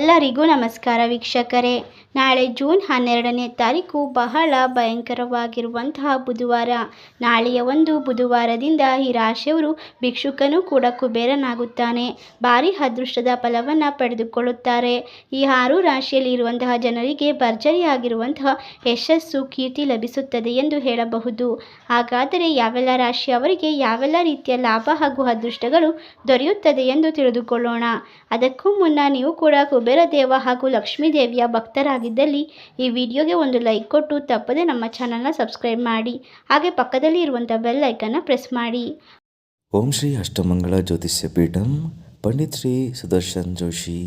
ಎಲ್ಲರಿಗೂ ನಮಸ್ಕಾರ ವೀಕ್ಷಕರೇ. ನಾಳೆ ಜೂನ್ 12ನೇ ತಾರೀಕು ಬಹಳ ಭಯಂಕರವಾಗಿರುವಂತಹ ಬುಧವಾರ. ನಾಳೆಯ ಒಂದು ಬುಧವಾರದಿಂದ ಈ ರಾಶಿಯವರು ಭಿಕ್ಷುಕನೂ ಕೂಡ ಕುಬೇರನಾಗುತ್ತಾನೆ. ಭಾರಿ ಅದೃಷ್ಟದ ಫಲವನ್ನು ಪಡೆದುಕೊಳ್ಳುತ್ತಾರೆ. ಈ 6 ರಾಶಿಯಲ್ಲಿ ಇರುವಂತಹ ಜನರಿಗೆ ಭರ್ಜರಿಯಾಗಿರುವಂತಹ ಯಶಸ್ಸು, ಕೀರ್ತಿ ಲಭಿಸುತ್ತದೆ ಎಂದು ಹೇಳಬಹುದು. ಹಾಗಾದರೆ ಯಾವೆಲ್ಲ ರಾಶಿಯವರಿಗೆ ಯಾವೆಲ್ಲ ರೀತಿಯ ಲಾಭ ಹಾಗೂ ಅದೃಷ್ಟಗಳು ದೊರೆಯುತ್ತದೆ ಎಂದು ತಿಳಿದುಕೊಳ್ಳೋಣ. ಅದಕ್ಕೂ ಮುನ್ನ ನೀವು ಕೂಡ ಕುಬೇರ ದೇವ ಹಾಗೂ ಲಕ್ಷ್ಮೀ ದೇವಿಯ ಭಕ್ತರಾಗಿದ್ದಲ್ಲಿ ಈ ವಿಡಿಯೋಗೆ ಒಂದು ಲೈಕ್ ಕೊಟ್ಟು ತಪ್ಪದೆ ನಮ್ಮ ಚಾನಲ್ನ ಸಬ್ಸ್ಕ್ರೈಬ್ ಮಾಡಿ. ಹಾಗೆ ಪಕ್ಕದಲ್ಲಿ ಇರುವಂಥ ಬೆಲ್ ಐಕನ್ನ ಪ್ರೆಸ್ ಮಾಡಿ. ಓಂ ಶ್ರೀ ಅಷ್ಟಮಂಗಳ ಜ್ಯೋತಿಷ್ಯ ಪೀಠಂ ಪಂಡಿತ್ ಶ್ರೀ ಸುದರ್ಶನ್ ಜೋಶಿ.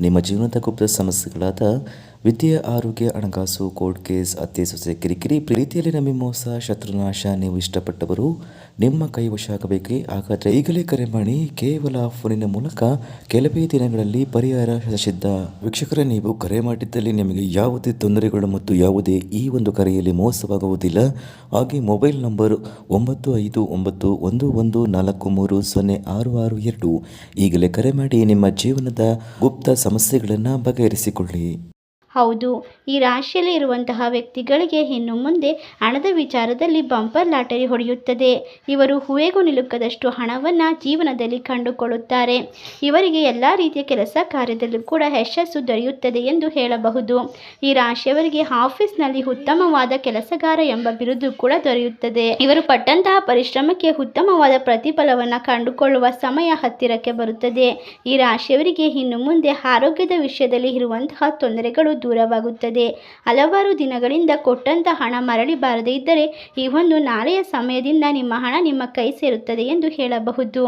ನಿಮ್ಮ ಜೀವನದ ಗುಪ್ತ ಸಮಸ್ಯೆಗಳಾದ ವಿದ್ಯೆ, ಆರೋಗ್ಯ, ಹಣಕಾಸು, ಕೋರ್ಟ್ ಕೇಸ್, ಅತ್ತೆ ಸೊಸೆ ಕಿರಿಕಿರಿ, ಪ್ರೀತಿಯಲ್ಲಿ ನಂಬಿ ಮೋಸ, ಶತ್ರುನಾಶ, ನೀವು ಇಷ್ಟಪಟ್ಟವರು ನಿಮ್ಮ ಕೈವಶ ಆಗಬೇಕೆ? ಹಾಗಾದರೆ ಈಗಲೇ ಕರೆ ಮಾಡಿ. ಕೇವಲ ಫೋನಿನ ಮೂಲಕ ಕೆಲವೇ ದಿನಗಳಲ್ಲಿ ಪರಿಹಾರ ಸಿದ್ಧ. ವೀಕ್ಷಕರೇ, ನೀವು ಕರೆ ಮಾಡಿದ್ದಲ್ಲಿ ನಿಮಗೆ ಯಾವುದೇ ತೊಂದರೆಗಳು ಮತ್ತು ಯಾವುದೇ ಈ ಒಂದು ಕರೆಯಲ್ಲಿ ಮೋಸವಾಗುವುದಿಲ್ಲ. ಹಾಗೆ ಮೊಬೈಲ್ ನಂಬರ್ 959114306662. ಈಗಲೇ ಕರೆ ಮಾಡಿ ನಿಮ್ಮ ಜೀವನದ ಗುಪ್ತ ಸಮಸ್ಯೆಗಳನ್ನು ಬಗೆಹರಿಸಿಕೊಳ್ಳಿ. ಹೌದು, ಈ ರಾಶಿಯಲ್ಲಿ ಇರುವಂತಹ ವ್ಯಕ್ತಿಗಳಿಗೆ ಇನ್ನು ಮುಂದೆ ಹಣದ ವಿಚಾರದಲ್ಲಿ ಬಂಪರ್ ಲಾಟರಿ ಹೊಡೆಯುತ್ತದೆ. ಇವರು ಹೂವೆಗೂ ನಿಲುಕದಷ್ಟು ಹಣವನ್ನು ಜೀವನದಲ್ಲಿ ಕಂಡುಕೊಳ್ಳುತ್ತಾರೆ. ಇವರಿಗೆ ಎಲ್ಲ ರೀತಿಯ ಕೆಲಸ ಕಾರ್ಯದಲ್ಲೂ ಕೂಡ ಯಶಸ್ಸು ದೊರೆಯುತ್ತದೆ ಎಂದು ಹೇಳಬಹುದು. ಈ ರಾಶಿಯವರಿಗೆ ಆಫೀಸ್ನಲ್ಲಿ ಉತ್ತಮವಾದ ಕೆಲಸಗಾರ ಎಂಬ ಬಿರುದು ಕೂಡ ದೊರೆಯುತ್ತದೆ. ಇವರು ಪಟ್ಟಂತಹ ಪರಿಶ್ರಮಕ್ಕೆ ಉತ್ತಮವಾದ ಪ್ರತಿಫಲವನ್ನು ಕಂಡುಕೊಳ್ಳುವ ಸಮಯ ಹತ್ತಿರಕ್ಕೆ ಬರುತ್ತದೆ. ಈ ರಾಶಿಯವರಿಗೆ ಇನ್ನು ಮುಂದೆ ಆರೋಗ್ಯದ ವಿಷಯದಲ್ಲಿ ಇರುವಂತಹ ತೊಂದರೆಗಳು ದೂರವಾಗುತ್ತದೆ. ಹಲವಾರು ದಿನಗಳಿಂದ ಕೊಟ್ಟಂತ ಹಣ ಮರಳಿ ಬಾರದೇ ಇದ್ದರೆ ಈ ಒಂದು ನಾಳೆಯ ಸಮಯದಿಂದ ನಿಮ್ಮ ಹಣ ನಿಮ್ಮ ಕೈ ಸೇರುತ್ತದೆ ಎಂದು ಹೇಳಬಹುದು.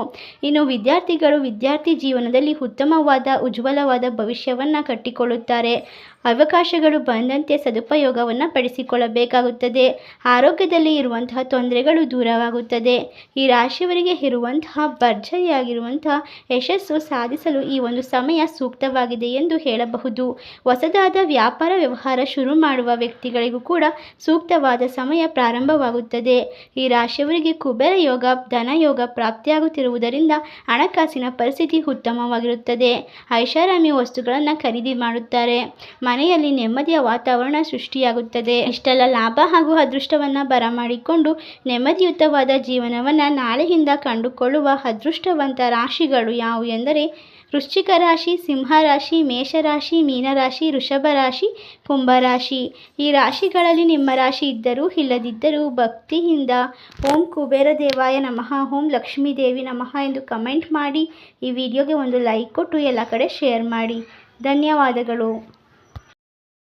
ಇನ್ನು ವಿದ್ಯಾರ್ಥಿಗಳು ವಿದ್ಯಾರ್ಥಿ ಜೀವನದಲ್ಲಿ ಉತ್ತಮವಾದ ಉಜ್ವಲವಾದ ಭವಿಷ್ಯವನ್ನು ಕಟ್ಟಿಕೊಳ್ಳುತ್ತಾರೆ. ಅವಕಾಶಗಳು ಬಂದಂತೆ ಸದುಪಯೋಗವನ್ನು ಪಡಿಸಿಕೊಳ್ಳಬೇಕಾಗುತ್ತದೆ. ಆರೋಗ್ಯದಲ್ಲಿ ಇರುವಂತಹ ತೊಂದರೆಗಳು ದೂರವಾಗುತ್ತದೆ. ಈ ರಾಶಿಯವರಿಗೆ ಇರುವಂತಹ ಭರ್ಜರಿಯಾಗಿರುವಂತಹ ಯಶಸ್ಸು ಸಾಧಿಸಲು ಈ ಒಂದು ಸಮಯ ಸೂಕ್ತವಾಗಿದೆ ಎಂದು ಹೇಳಬಹುದು. ಹೊಸದಾದ ವ್ಯಾಪಾರ ವ್ಯವಹಾರ ಶುರು ಮಾಡುವ ವ್ಯಕ್ತಿಗಳಿಗೂ ಕೂಡ ಸೂಕ್ತವಾದ ಸಮಯ ಪ್ರಾರಂಭವಾಗುತ್ತದೆ. ಈ ರಾಶಿಯವರಿಗೆ ಕುಬೇರ ಯೋಗ, ಧನ ಯೋಗ ಪ್ರಾಪ್ತಿಯಾಗುತ್ತಿರುವುದರಿಂದ ಹಣಕಾಸಿನ ಪರಿಸ್ಥಿತಿ ಉತ್ತಮವಾಗಿರುತ್ತದೆ. ಐಷಾರಾಮಿ ವಸ್ತುಗಳನ್ನು ಖರೀದಿ ಮಾಡುತ್ತಾರೆ. ಮನೆಯಲ್ಲಿ ನೆಮ್ಮದಿಯ ವಾತಾವರಣ ಸೃಷ್ಟಿಯಾಗುತ್ತದೆ. ಇಷ್ಟೆಲ್ಲ ಲಾಭ ಹಾಗೂ ಅದೃಷ್ಟವನ್ನು ಬರಮಾಡಿಕೊಂಡು ನೆಮ್ಮದಿಯುತವಾದ ಜೀವನವನ್ನು ನಾಳೆಯಿಂದ ಕಂಡುಕೊಳ್ಳುವ ಅದೃಷ್ಟವಂತ ರಾಶಿಗಳು ಯಾವುವು ಎಂದರೆ ವೃಶ್ಚಿಕ ರಾಶಿ, ಸಿಂಹ ರಾಶಿ, ಮೇಷರಾಶಿ, ಮೀನರಾಶಿ, ವೃಷಭ ರಾಶಿ, ಕುಂಭರಾಶಿ. ಈ ರಾಶಿಗಳಲ್ಲಿ ನಿಮ್ಮ ರಾಶಿ ಇದ್ದರೂ ಇಲ್ಲದಿದ್ದರೂ ಭಕ್ತಿಯಿಂದ ಓಂ ಕುಬೇರ ದೇವಾಯ ನಮಃ, ಓಂ ಲಕ್ಷ್ಮೀ ದೇವಿ ನಮಃ ಎಂದು ಕಮೆಂಟ್ ಮಾಡಿ. ಈ ವಿಡಿಯೋಗೆ ಒಂದು ಲೈಕ್ ಕೊಟ್ಟು ಎಲ್ಲ ಕಡೆ ಶೇರ್ ಮಾಡಿ. ಧನ್ಯವಾದಗಳು.